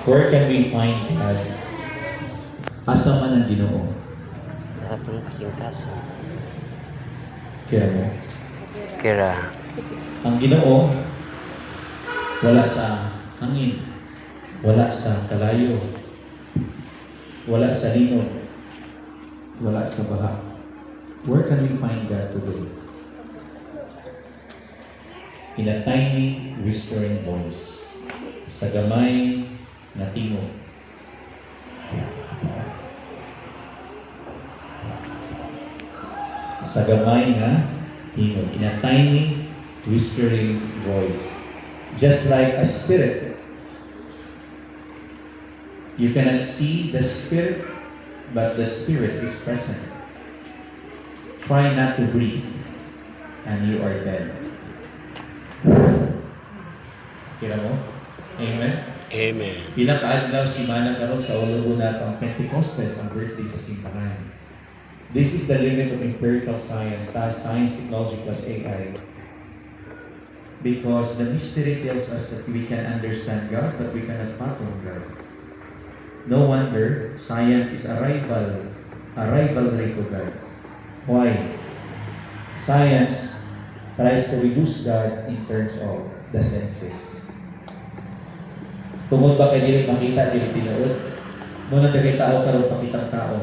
Where can we find God? Asa man ang Ginoo? Lahat ng kasing-kasing. Kaya mo, Kira. ang Ginoo wala sa hangin, wala sa kalayo, wala sa limot, wala sa baha. Where can we find God today? In a tiny whispering voice, sa gamay na tingog. Sa gamay na tingog, in a tiny whispering voice. Just like a spirit. You cannot see the spirit, but the spirit is present. Try not to breathe, and you are dead. Kira mo? Amen? Amen. Ilang kaadlaw si Manang karon sa ulubo nato ang Pentecostes, ang birthday sa simbahan. This is the limit of empirical science, science, technology plus AI. Because the mystery tells us that we can understand God, but we cannot fathom God. No wonder science is a rivalry to God. Why? Science tries to reduce God in terms of the senses. Tungod ba kay dili makita, dili tinuod? Muna kay tao karon pakitang tao.